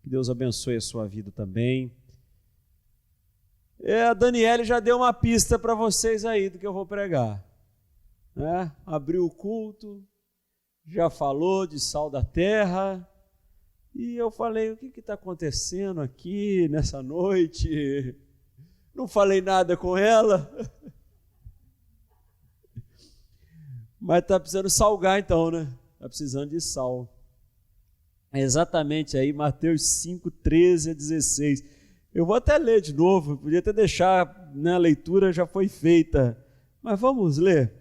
Que Deus abençoe a sua vida também. A Daniele já deu uma pista para vocês aí do que eu vou pregar, né? Abriu o culto, já falou de sal da terra, e eu falei, o que está acontecendo aqui nessa noite? Não falei nada com ela, mas está precisando salgar então, né? Está precisando de sal. É exatamente aí, Mateus 5, 13 a 16. Eu vou até ler de novo, podia até deixar, né, a leitura já foi feita, mas vamos ler.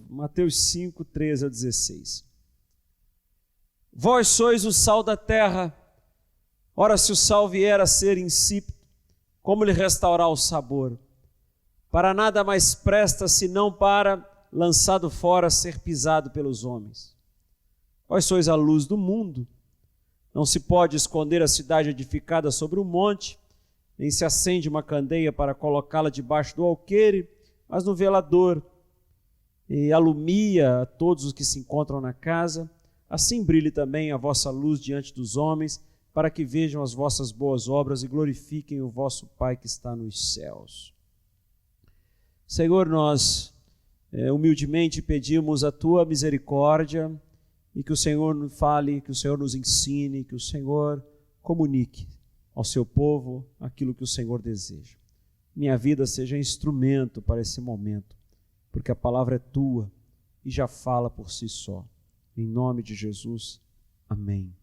Mateus 5, 13 a 16. Vós sois o sal da terra, ora se o sal vier a ser insípido, como lhe restaurar o sabor? Para nada mais presta, senão para, lançado fora, ser pisado pelos homens. Vós sois a luz do mundo. Não se pode esconder a cidade edificada sobre um monte, nem se acende uma candeia para colocá-la debaixo do alqueire, mas no velador, e alumia a todos os que se encontram na casa. Assim brilhe também a vossa luz diante dos homens, para que vejam as vossas boas obras e glorifiquem o vosso Pai que está nos céus. Senhor, nós humildemente pedimos a tua misericórdia, e que o Senhor nos fale, que o Senhor nos ensine, que o Senhor comunique ao seu povo aquilo que o Senhor deseja. Minha vida seja instrumento para esse momento, porque a palavra é tua e já fala por si só. Em nome de Jesus, amém.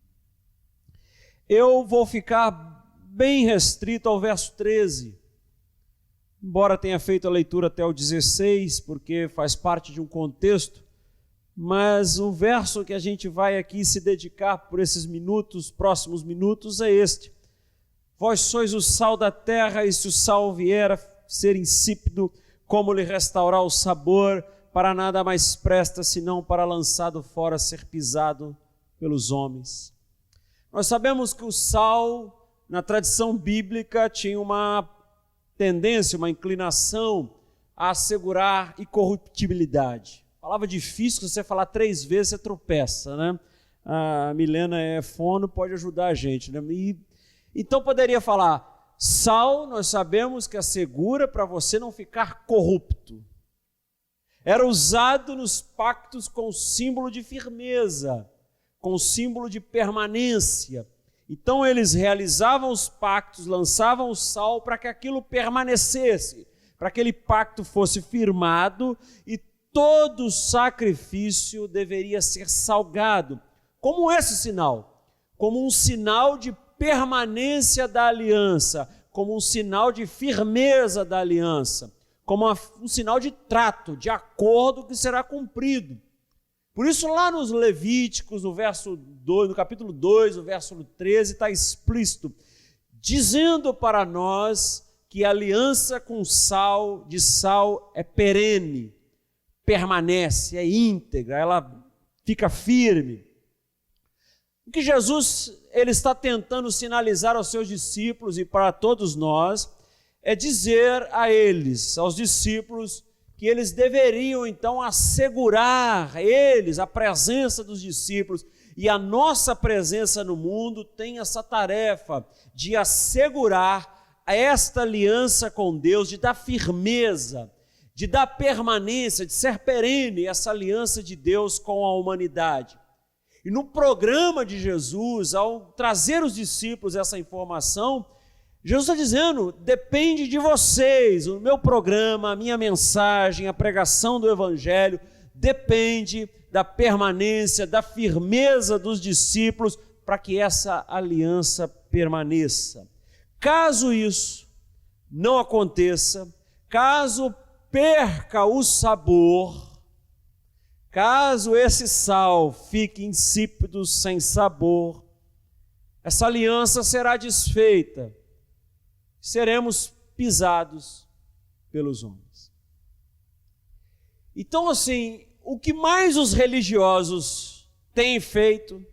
Eu vou ficar bem restrito ao verso 13, embora tenha feito a leitura até o 16, porque faz parte de um contexto, mas o verso que a gente vai aqui se dedicar por esses minutos, próximos minutos, é este. Vós sois o sal da terra, e se o sal vier a ser insípido, como lhe restaurar o sabor? Para nada mais presta, senão para, lançado fora, ser pisado pelos homens. Nós sabemos que o sal, na tradição bíblica, tinha uma tendência, uma inclinação a assegurar incorruptibilidade. Palavra difícil, se você falar 3 vezes, você tropeça, né? A Milena é fono, pode ajudar a gente, né? Então poderia falar, sal, nós sabemos que assegura para você não ficar corrupto. Era usado nos pactos com símbolo de firmeza, com símbolo de permanência. Então eles realizavam os pactos, lançavam o sal para que aquilo permanecesse, para que aquele pacto fosse firmado, e todo sacrifício deveria ser salgado. Como esse sinal? Como um sinal de permanência da aliança, como um sinal de firmeza da aliança, como um sinal de trato, de acordo que será cumprido. Por isso lá nos Levíticos, no capítulo 2, no verso 13, está explícito, dizendo para nós que a aliança com sal, de sal, é perene, permanece, é íntegra, ela fica firme. O que Jesus ele está tentando sinalizar aos seus discípulos e para todos nós é dizer a eles, aos discípulos, que eles deveriam então assegurar, a presença dos discípulos, e a nossa presença no mundo tem essa tarefa de assegurar esta aliança com Deus, de dar firmeza, de dar permanência, de ser perene essa aliança de Deus com a humanidade. E no programa de Jesus, ao trazer os discípulos essa informação, Jesus está dizendo, depende de vocês, o meu programa, a minha mensagem, a pregação do Evangelho, depende da permanência, da firmeza dos discípulos, para que essa aliança permaneça. Caso isso não aconteça, caso perca o sabor, caso esse sal fique insípido, sem sabor, essa aliança será desfeita, seremos pisados pelos homens. Então, assim, o que mais os religiosos têm feito,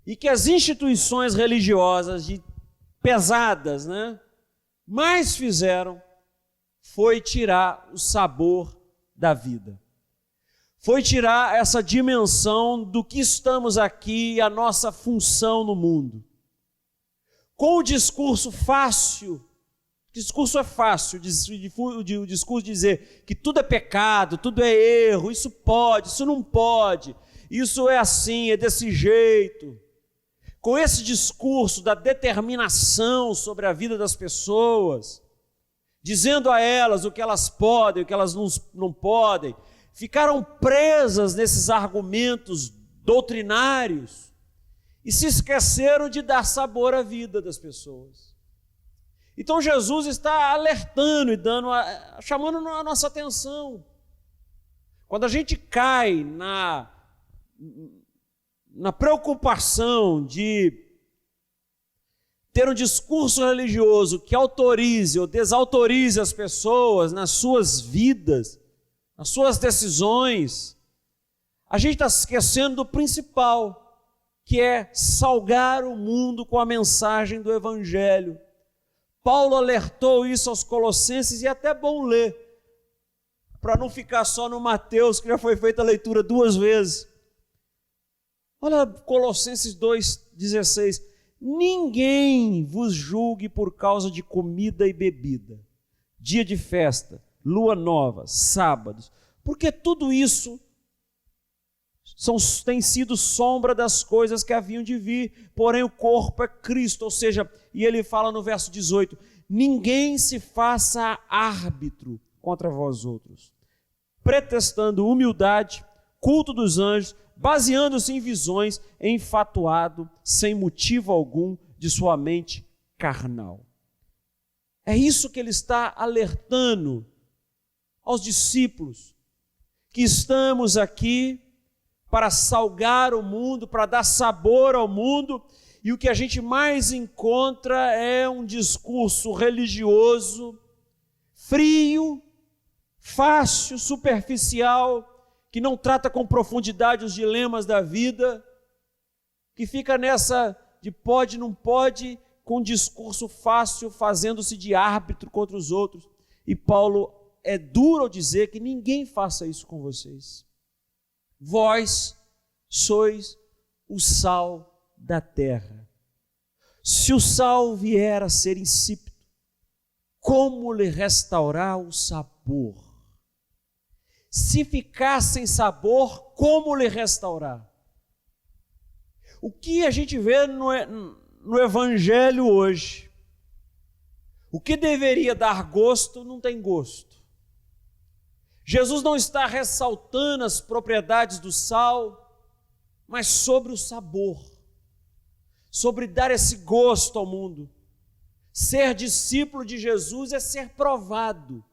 e que as instituições religiosas pesadas, né, mais fizeram, foi tirar o sabor da vida. foi tirar essa dimensão do que estamos aqui e a nossa função no mundo. Com o discurso fácil, o discurso é fácil, o discurso dizer que tudo é pecado, tudo é erro, isso pode, isso não pode, isso é assim, é desse jeito. Com esse discurso da determinação sobre a vida das pessoas, dizendo a elas o que elas podem, o que elas não podem, ficaram presas nesses argumentos doutrinários e se esqueceram de dar sabor à vida das pessoas. Então Jesus está alertando e chamando a nossa atenção. Quando a gente cai na preocupação de ter um discurso religioso que autorize ou desautorize as pessoas nas suas vidas, nas suas decisões, a gente está se esquecendo do principal, que é salgar o mundo com a mensagem do Evangelho. Paulo alertou isso aos Colossenses, e é até bom ler, para não ficar só no Mateus, que já foi feita a leitura 2 vezes. Olha Colossenses 2,16. Ninguém vos julgue por causa de comida e bebida, dia de festa, lua nova, sábados, porque tudo isso tem sido sombra das coisas que haviam de vir, porém o corpo é Cristo. Ou seja, e ele fala no verso 18, ninguém se faça árbitro contra vós outros, pretextando humildade, culto dos anjos, baseando-se em visões, enfatuado, sem motivo algum, de sua mente carnal. É isso que ele está alertando aos discípulos, que estamos aqui para salgar o mundo, para dar sabor ao mundo, e o que a gente mais encontra é um discurso religioso, frio, fácil, superficial, que não trata com profundidade os dilemas da vida, que fica nessa de pode, não pode, com um discurso fácil, fazendo-se de árbitro contra os outros. E Paulo é duro ao dizer que ninguém faça isso com vocês. Vós sois o sal da terra. Se o sal vier a ser insípido, como lhe restaurar o sabor? Se ficar sem sabor, como lhe restaurar? O que a gente vê no Evangelho hoje? O que deveria dar gosto, não tem gosto. Jesus não está ressaltando as propriedades do sal, mas sobre o sabor, sobre dar esse gosto ao mundo. Ser discípulo de Jesus é ser provado.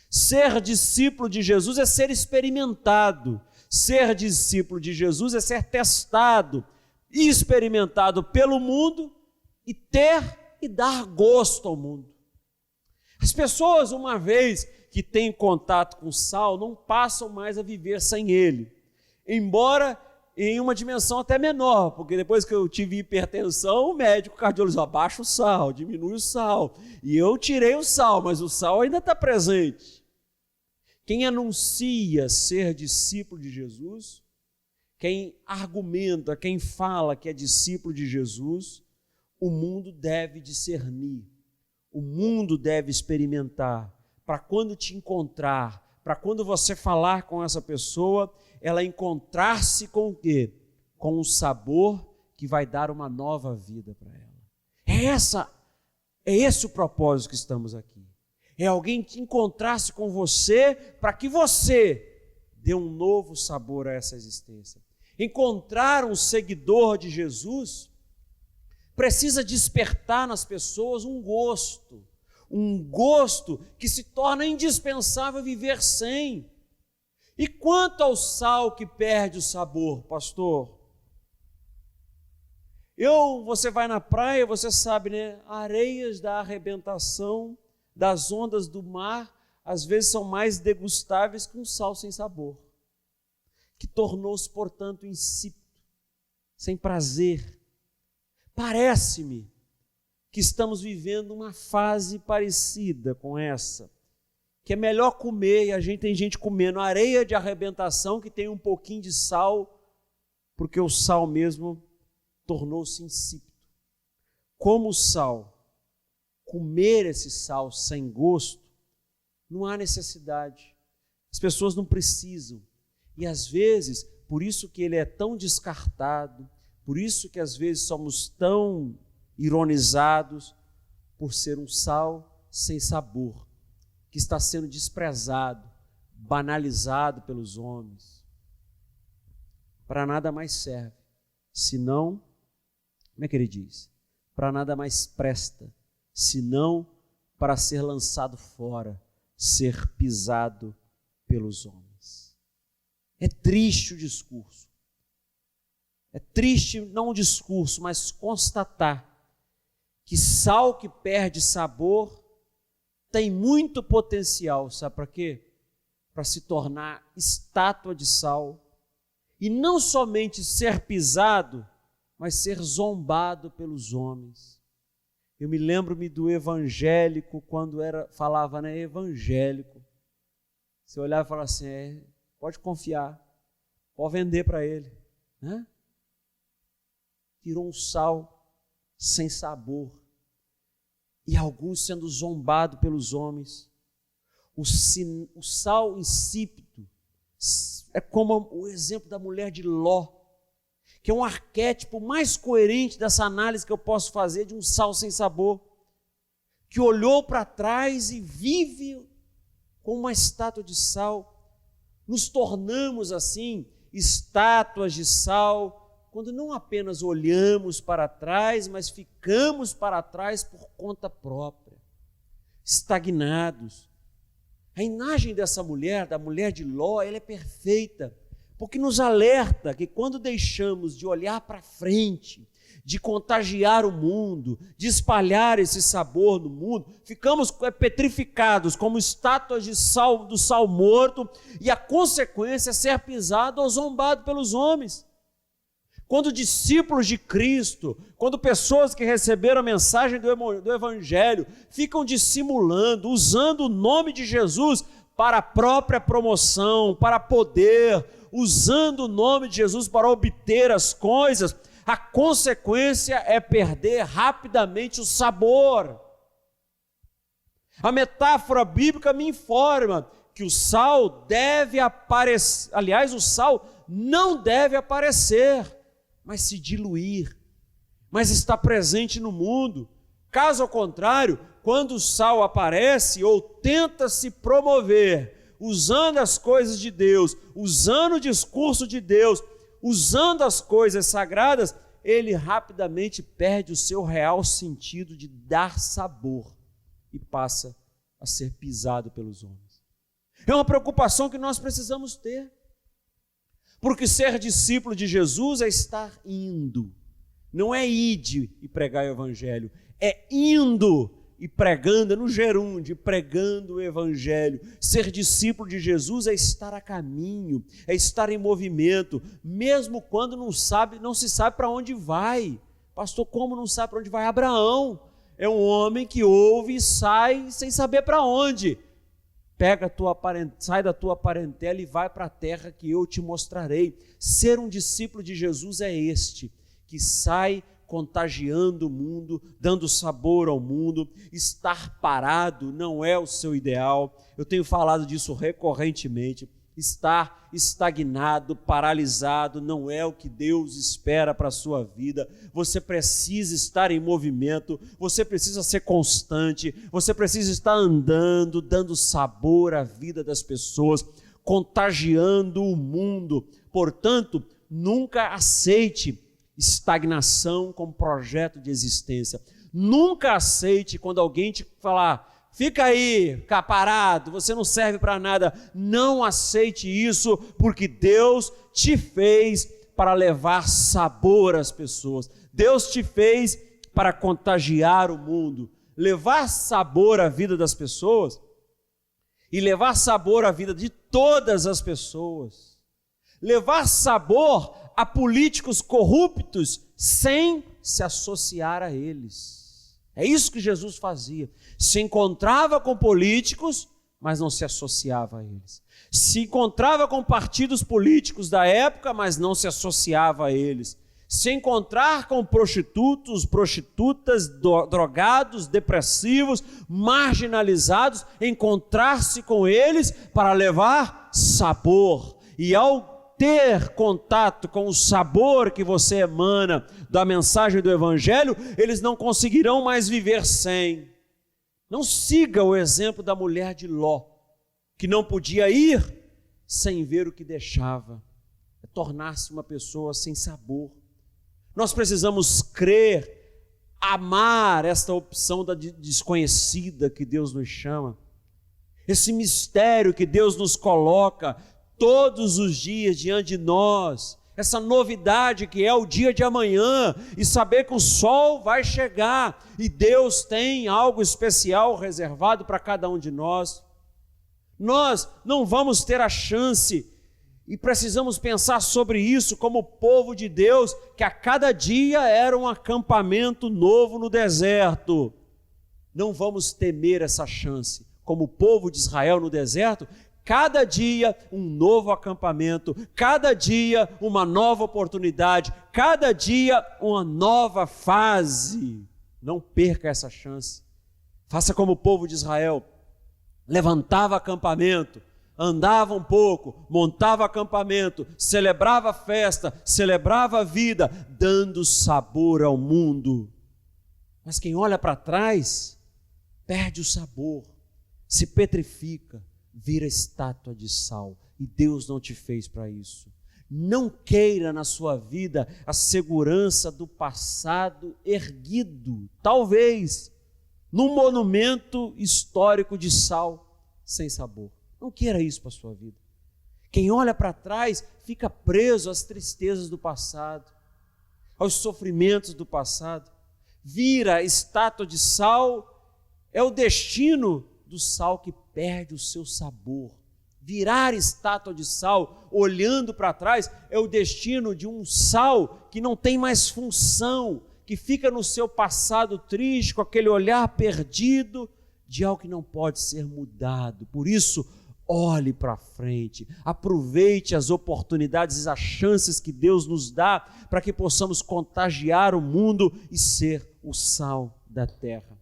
Ser discípulo de Jesus é ser experimentado. Ser discípulo de Jesus é ser testado e experimentado pelo mundo e ter e dar gosto ao mundo. As pessoas, uma vez que têm contato com o sal, não passam mais a viver sem ele. Embora em uma dimensão até menor, porque depois que eu tive hipertensão, o médico cardiologista, abaixa o sal, diminui o sal. E eu tirei o sal, mas o sal ainda está presente. Quem anuncia ser discípulo de Jesus, quem argumenta, quem fala que é discípulo de Jesus, o mundo deve discernir, o mundo deve experimentar, para quando te encontrar, para quando você falar com essa pessoa, ela encontrar-se com o quê? Com um sabor que vai dar uma nova vida para ela. É esse o propósito que estamos aqui. É alguém que encontrasse com você para que você dê um novo sabor a essa existência. Encontrar um seguidor de Jesus precisa despertar nas pessoas um gosto que se torna indispensável viver sem. E quanto ao sal que perde o sabor, pastor? Você vai na praia, você sabe, né? Areias da arrebentação das ondas do mar, às vezes são mais degustáveis que um sal sem sabor, que tornou-se, portanto, insípido, sem prazer. Parece-me que estamos vivendo uma fase parecida com essa, que é melhor comer, e a gente tem gente comendo areia de arrebentação que tem um pouquinho de sal, porque o sal mesmo tornou-se insípido. Como o sal, comer esse sal sem gosto, não há necessidade. As pessoas não precisam. E às vezes, por isso que ele é tão descartado, por isso que às vezes somos tão ironizados, por ser um sal sem sabor, que está sendo desprezado, banalizado pelos homens. Para nada mais serve, senão, como é que ele diz? Para nada mais presta, senão para ser lançado fora, ser pisado pelos homens. É triste o discurso. É triste não o discurso, mas constatar que sal que perde sabor tem muito potencial, sabe para quê? Para se tornar estátua de sal e não somente ser pisado, mas ser zombado pelos homens. Eu me lembro-me do evangélico, quando falava, né, evangélico. Você olhava e falava assim, pode confiar, pode vender para ele, né? Virou um sal sem sabor. E alguns sendo zombados pelos homens. O sal insípido é como o exemplo da mulher de Ló, que é um arquétipo mais coerente dessa análise que eu posso fazer de um sal sem sabor, que olhou para trás e vive como uma estátua de sal. Nos tornamos assim estátuas de sal, quando não apenas olhamos para trás, mas ficamos para trás por conta própria, estagnados. A imagem dessa mulher, da mulher de Ló, ela é perfeita, porque nos alerta que quando deixamos de olhar para frente, de contagiar o mundo, de espalhar esse sabor no mundo, ficamos petrificados como estátuas de sal, do sal morto, e a consequência é ser pisado ou zombado pelos homens. Quando discípulos de Cristo, quando pessoas que receberam a mensagem do Evangelho ficam dissimulando, usando o nome de Jesus para a própria promoção, para poder, usando o nome de Jesus para obter as coisas, a consequência é perder rapidamente o sabor. A metáfora bíblica me informa que o sal deve aparecer, aliás, o sal não deve aparecer, mas se diluir, mas está presente no mundo. Caso ao contrário, quando o sal aparece ou tenta se promover, usando as coisas de Deus, usando o discurso de Deus, usando as coisas sagradas, ele rapidamente perde o seu real sentido de dar sabor e passa a ser pisado pelos homens. É uma preocupação que nós precisamos ter. Porque ser discípulo de Jesus é estar indo. Não é ide e pregar o evangelho, é indo e pregando, no gerúndio, pregando o evangelho. Ser discípulo de Jesus é estar a caminho, é estar em movimento, mesmo quando não se sabe para onde vai. Pastor, como não sabe para onde vai? Abraão é um homem que ouve e sai sem saber para onde. Sai da tua parentela e vai para a terra que eu te mostrarei. Ser um discípulo de Jesus é este, que sai contagiando o mundo, dando sabor ao mundo. Estar parado não é o seu ideal. Eu tenho falado disso recorrentemente. Estar estagnado, paralisado, não é o que Deus espera para a sua vida. Você precisa estar em movimento, você precisa ser constante, você precisa estar andando, dando sabor à vida das pessoas, contagiando o mundo. Portanto, nunca aceite estagnação como projeto de existência. Nunca aceite quando alguém te falar: fica aí, parado, você não serve para nada. Não aceite isso, porque Deus te fez para levar sabor às pessoas. Deus te fez para contagiar o mundo, levar sabor à vida das pessoas e levar sabor à vida de todas as pessoas. Levar sabor a políticos corruptos sem se associar a eles. É isso que Jesus fazia. Se encontrava com políticos, mas não se associava a eles. Se encontrava com partidos políticos da época, mas não se associava a eles. Se encontrar com prostitutos, prostitutas, drogados, depressivos, marginalizados, encontrar-se com eles para levar sabor. E ao ter contato com o sabor que você emana da mensagem do Evangelho, eles não conseguirão mais viver sem. Não siga o exemplo da mulher de Ló, que não podia ir sem ver o que deixava. É tornar-se uma pessoa sem sabor. Nós precisamos crer, amar esta opção da desconhecida que Deus nos chama, esse mistério que Deus nos coloca todos os dias diante de nós, essa novidade que é o dia de amanhã, e saber que o sol vai chegar, e Deus tem algo especial reservado para cada um de nós. Nós não vamos ter a chance, e precisamos pensar sobre isso como povo de Deus, que a cada dia era um acampamento novo no deserto. Não vamos temer essa chance, como o povo de Israel no deserto. Cada dia um novo acampamento, cada dia uma nova oportunidade, cada dia uma nova fase. Não perca essa chance. Faça como o povo de Israel, levantava acampamento, andava um pouco, montava acampamento, celebrava a festa, celebrava a vida, dando sabor ao mundo. Mas quem olha para trás, perde o sabor, se petrifica, vira estátua de sal, e Deus não te fez para isso. Não queira na sua vida a segurança do passado erguido, talvez, num monumento histórico de sal sem sabor. Não queira isso para a sua vida. Quem olha para trás fica preso às tristezas do passado, aos sofrimentos do passado. Vira estátua de sal, é o destino do sal que perde o seu sabor. Virar estátua de sal, olhando para trás, é o destino de um sal que não tem mais função, que fica no seu passado triste, com aquele olhar perdido de algo que não pode ser mudado. Por isso, olhe para frente, aproveite as oportunidades e as chances que Deus nos dá para que possamos contagiar o mundo e ser o sal da terra.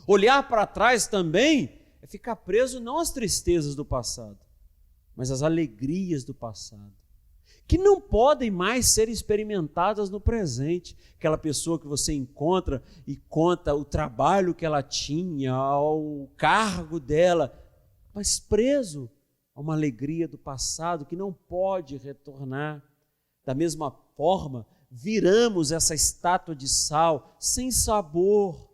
Olhar para trás também é ficar preso não às tristezas do passado, mas às alegrias do passado, que não podem mais ser experimentadas no presente. Aquela pessoa que você encontra e conta o trabalho que ela tinha, o cargo dela, mas preso a uma alegria do passado que não pode retornar. Da mesma forma, viramos essa estátua de sal sem sabor,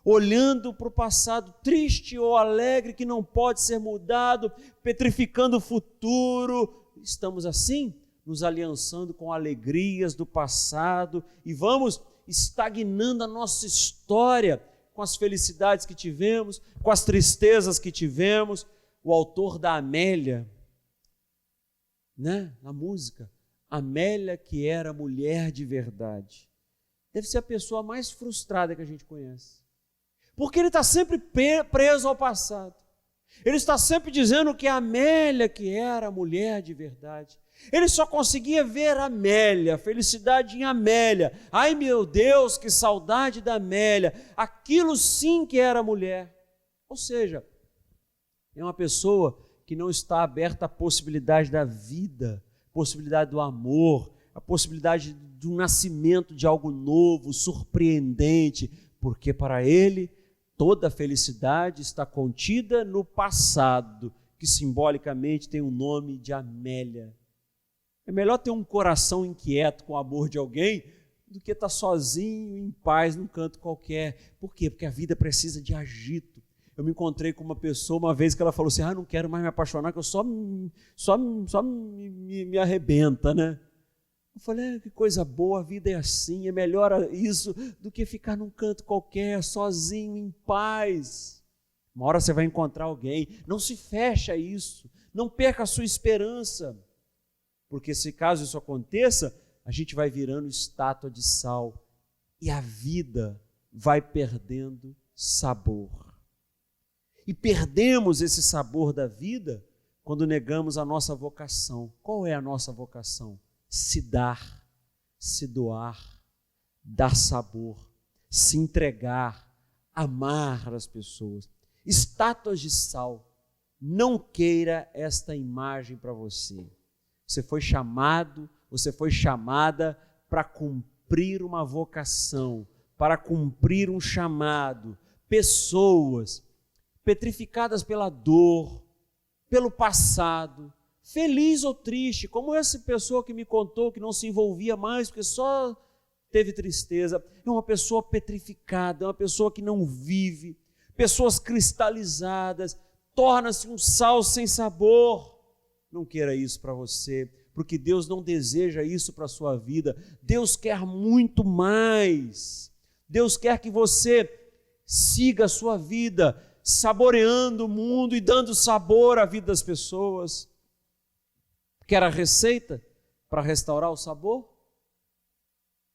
olhando para o passado triste ou alegre que não pode ser mudado, petrificando o futuro. Estamos assim, nos aliançando com alegrias do passado e vamos estagnando a nossa história com as felicidades que tivemos, com as tristezas que tivemos. O autor da Amélia, na música, Amélia, que era mulher de verdade, deve ser a pessoa mais frustrada que a gente conhece, porque ele está sempre preso ao passado. Ele está sempre dizendo que a Amélia, que era a mulher de verdade, ele só conseguia ver Amélia, felicidade em Amélia. Ai meu Deus, que saudade da Amélia, aquilo sim que era mulher. Ou seja, é uma pessoa que não está aberta à possibilidade da vida, possibilidade do amor, a possibilidade do nascimento de algo novo, surpreendente, porque para ele toda a felicidade está contida no passado, que simbolicamente tem o nome de Amélia. É melhor ter um coração inquieto com o amor de alguém do que estar sozinho, em paz, num canto qualquer. Por quê? Porque a vida precisa de agito. Eu me encontrei com uma pessoa uma vez que ela falou assim, não quero mais me apaixonar, que eu só me arrebenta, né? Eu falei, que coisa boa, a vida é assim, é melhor isso do que ficar num canto qualquer, sozinho, em paz. Uma hora você vai encontrar alguém, não se feche a isso, não perca a sua esperança, porque se caso isso aconteça, a gente vai virando estátua de sal e a vida vai perdendo sabor. E perdemos esse sabor da vida quando negamos a nossa vocação. Qual é a nossa vocação? Se dar, se doar, dar sabor, se entregar, amar as pessoas. Estátuas de sal. Não queira esta imagem para você. Você foi chamado, você foi chamada para cumprir uma vocação, para cumprir um chamado. Pessoas petrificadas pela dor, pelo passado, feliz ou triste, como essa pessoa que me contou que não se envolvia mais porque só teve tristeza. É uma pessoa petrificada, é uma pessoa que não vive. Pessoas cristalizadas, torna-se um sal sem sabor. Não queira isso para você, porque Deus não deseja isso para a sua vida. Deus quer muito mais. Deus quer que você siga a sua vida, saboreando o mundo e dando sabor à vida das pessoas. Quer a receita para restaurar o sabor?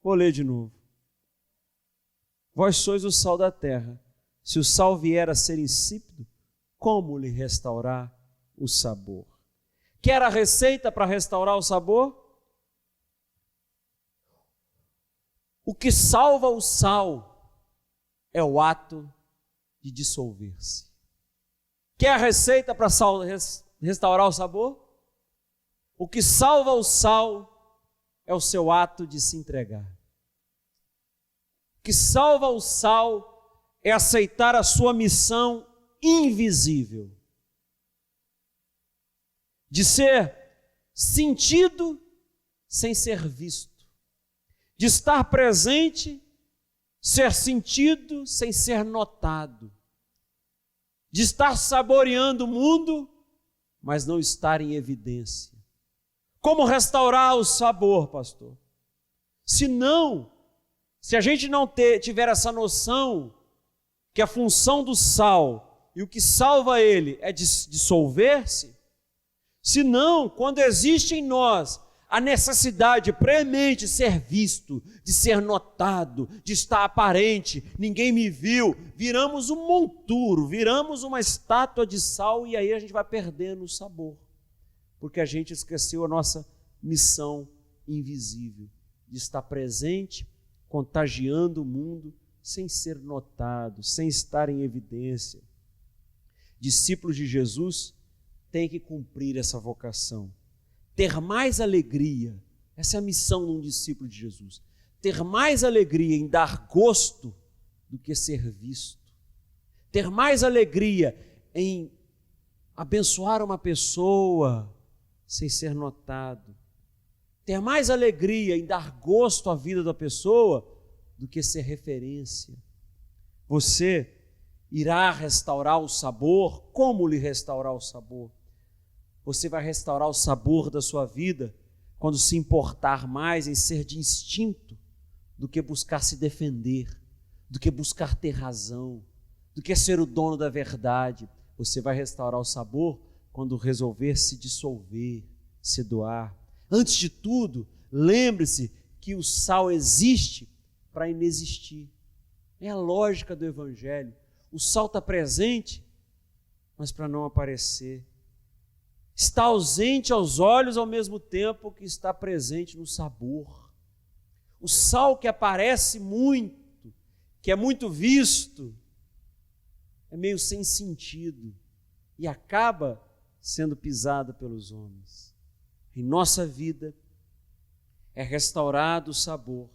Vou ler de novo. Vós sois o sal da terra. Se o sal vier a ser insípido, como lhe restaurar o sabor? Quer a receita para restaurar o sabor? O que salva o sal é o ato de dissolver-se. Quer a receita para restaurar o sabor? O que salva o sal é o seu ato de se entregar. O que salva o sal é aceitar a sua missão invisível, de ser sentido sem ser visto, de estar presente, ser sentido sem ser notado, de estar saboreando o mundo, mas não estar em evidência. Como restaurar o sabor, pastor? Se a gente não tiver essa noção que a função do sal e o que salva ele é dissolver-se, senão, quando existe em nós a necessidade premente de ser visto, de ser notado, de estar aparente, ninguém me viu, viramos um monturo, viramos uma estátua de sal e aí a gente vai perdendo o sabor, porque a gente esqueceu a nossa missão invisível, de estar presente, contagiando o mundo, sem ser notado, sem estar em evidência. Discípulos de Jesus têm que cumprir essa vocação. Ter mais alegria, essa é a missão de um discípulo de Jesus. Ter mais alegria em dar gosto do que ser visto. Ter mais alegria em abençoar uma pessoa sem ser notado. Ter mais alegria em dar gosto à vida da pessoa do que ser referência. Você irá restaurar o sabor. Como lhe restaurar o sabor? Você vai restaurar o sabor da sua vida quando se importar mais em ser de instinto do que buscar se defender, do que buscar ter razão, do que ser o dono da verdade. Você vai restaurar o sabor quando resolver se dissolver, se doar. Antes de tudo, lembre-se que o sal existe para inexistir. É a lógica do Evangelho. O sal está presente, mas para não aparecer. Está ausente aos olhos ao mesmo tempo que está presente no sabor. O sal que aparece muito, que é muito visto, é meio sem sentido e acaba sendo pisado pelos homens. Em nossa vida é restaurado o sabor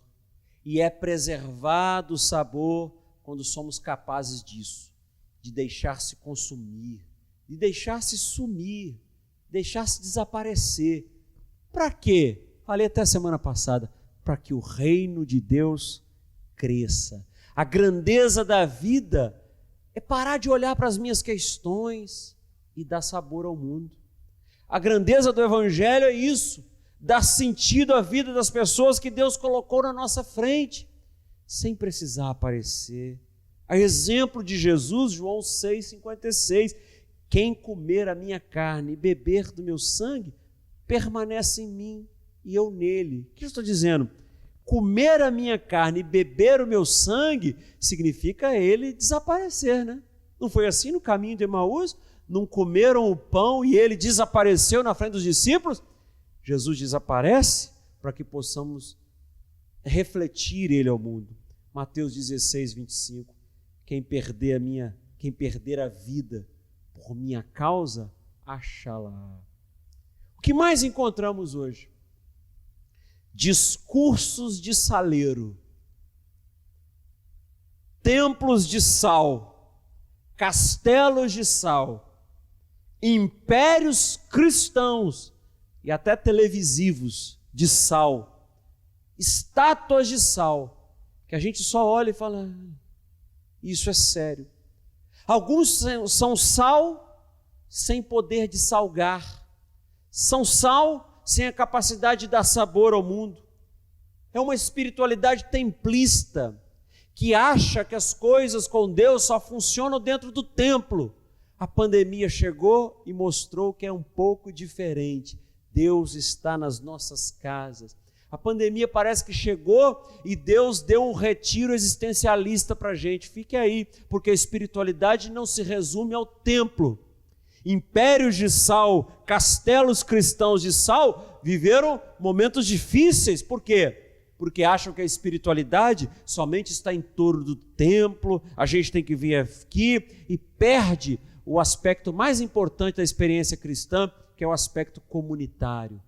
e é preservado o sabor quando somos capazes disso, de deixar-se consumir, de deixar-se sumir, deixar-se desaparecer. Para quê? Falei até semana passada, para que o reino de Deus cresça. A grandeza da vida é parar de olhar para as minhas questões e dar sabor ao mundo. A grandeza do Evangelho é isso, dar sentido à vida das pessoas que Deus colocou na nossa frente, sem precisar aparecer. A exemplo de Jesus, João 6,56, quem comer a minha carne e beber do meu sangue, permanece em mim e eu nele. O que eu estou dizendo? Comer a minha carne e beber o meu sangue significa ele desaparecer, né? Não foi assim no caminho de Emaús? Não comeram o pão e ele desapareceu na frente dos discípulos? Jesus desaparece para que possamos refletir ele ao mundo. Mateus 16, 25. Quem perder a vida por minha causa, achá-la. O que mais encontramos hoje? Discursos de saleiro, templos de sal, castelos de sal, impérios cristãos e até televisivos de sal, estátuas de sal, que a gente só olha e fala, isso é sério. Alguns são sal sem poder de salgar, são sal sem a capacidade de dar sabor ao mundo. É uma espiritualidade templista, que acha que as coisas com Deus só funcionam dentro do templo. A pandemia chegou e mostrou que é um pouco diferente. Deus está nas nossas casas. A pandemia parece que chegou e Deus deu um retiro existencialista para a gente. Fique aí, porque a espiritualidade não se resume ao templo. Impérios de sal, castelos cristãos de sal, viveram momentos difíceis. Por quê? Porque acham que a espiritualidade somente está em torno do templo, a gente tem que vir aqui, e perde o aspecto mais importante da experiência cristã, que é o aspecto comunitário.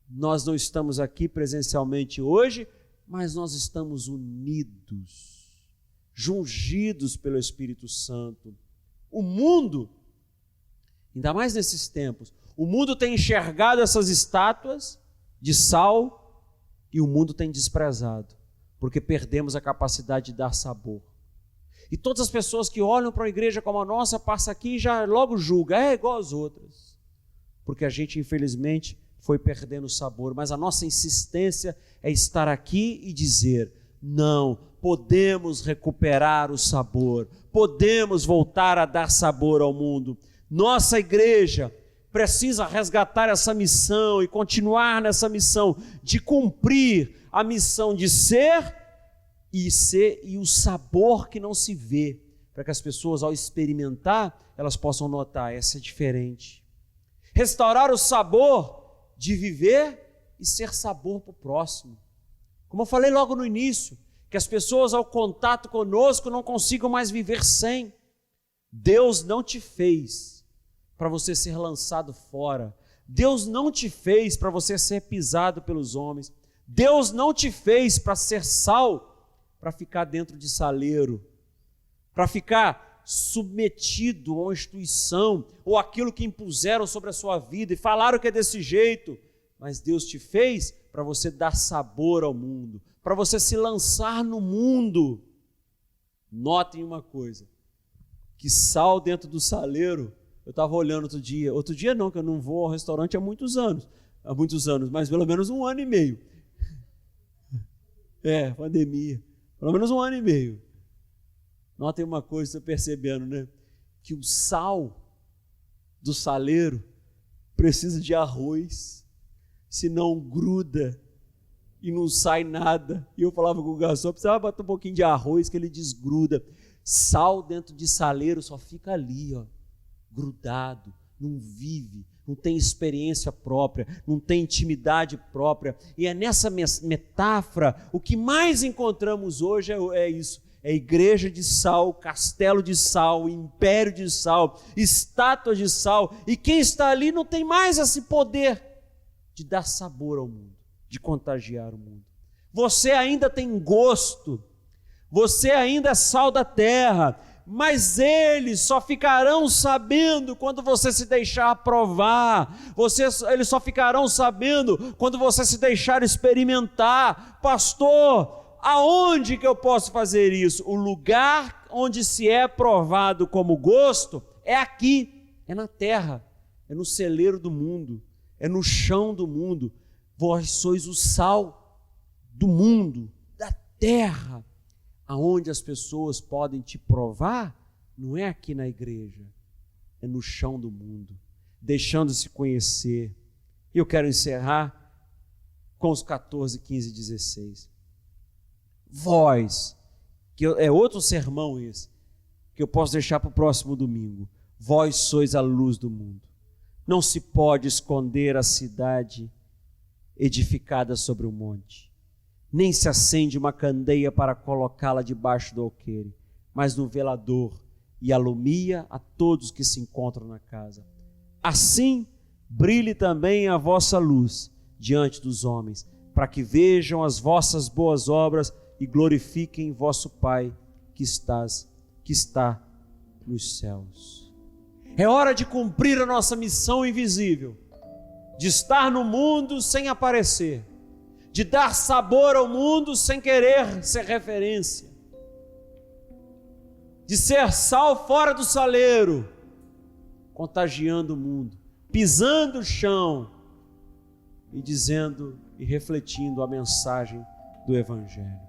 Nós não estamos aqui presencialmente hoje, mas nós estamos unidos, jungidos pelo Espírito Santo. O mundo, ainda mais nesses tempos, o mundo tem enxergado essas estátuas de sal e o mundo tem desprezado, porque perdemos a capacidade de dar sabor. E todas as pessoas que olham para a igreja como a nossa, passa aqui e já logo julga, é igual às outras. Porque a gente, infelizmente, foi perdendo o sabor, mas a nossa insistência é estar aqui e dizer, não, podemos recuperar o sabor, podemos voltar a dar sabor ao mundo. Nossa igreja precisa resgatar essa missão e continuar nessa missão de cumprir a missão de ser e o sabor que não se vê, para que as pessoas, ao experimentar, elas possam notar, essa é diferente. Restaurar o sabor de viver e ser sabor para o próximo. Como eu falei logo no início, que as pessoas ao contato conosco não consigam mais viver sem. Deus não te fez para você ser lançado fora. Deus não te fez para você ser pisado pelos homens. Deus não te fez para ser sal, para ficar dentro de saleiro, para ficar submetido a uma instituição ou aquilo que impuseram sobre a sua vida e falaram que é desse jeito. Mas Deus te fez para você dar sabor ao mundo, para você se lançar no mundo. Notem uma coisa, que sal dentro do saleiro. Eu estava olhando outro dia não, que eu não vou ao restaurante há muitos anos, mas pelo menos 1 ano e meio. Pandemia, pelo menos 1 ano e meio. Notem uma coisa, você percebendo, né? Que o sal do saleiro precisa de arroz, senão gruda e não sai nada. E eu falava com o garçom, precisava botar um pouquinho de arroz que ele desgruda. Sal dentro de saleiro só fica ali, ó, grudado, não vive, não tem experiência própria, não tem intimidade própria. E é nessa metáfora, o que mais encontramos hoje é isso, é igreja de sal, castelo de sal, império de sal, estátua de sal, e quem está ali não tem mais esse poder de dar sabor ao mundo, de contagiar o mundo. Você ainda tem gosto, você ainda é sal da terra, mas eles só ficarão sabendo quando você se deixar provar, eles só ficarão sabendo quando você se deixar experimentar. Pastor, aonde que eu posso fazer isso? O lugar onde se é provado como gosto é aqui, é na terra, é no celeiro do mundo, é no chão do mundo. Vós sois o sal do mundo, da terra. Aonde as pessoas podem te provar, não é aqui na igreja, é no chão do mundo, deixando-se conhecer. E eu quero encerrar com os 14, 15 e 16. Vós, que é outro sermão esse, que eu posso deixar para o próximo domingo. Vós sois a luz do mundo. Não se pode esconder a cidade edificada sobre um monte, nem se acende uma candeia para colocá-la debaixo do alqueire, mas no velador, e alumia a todos que se encontram na casa. Assim brilhe também a vossa luz diante dos homens, para que vejam as vossas boas obras e glorifiquem vosso Pai que está nos céus. É hora de cumprir a nossa missão invisível, de estar no mundo sem aparecer, de dar sabor ao mundo sem querer ser referência, de ser sal fora do saleiro, contagiando o mundo, pisando o chão e dizendo e refletindo a mensagem do Evangelho.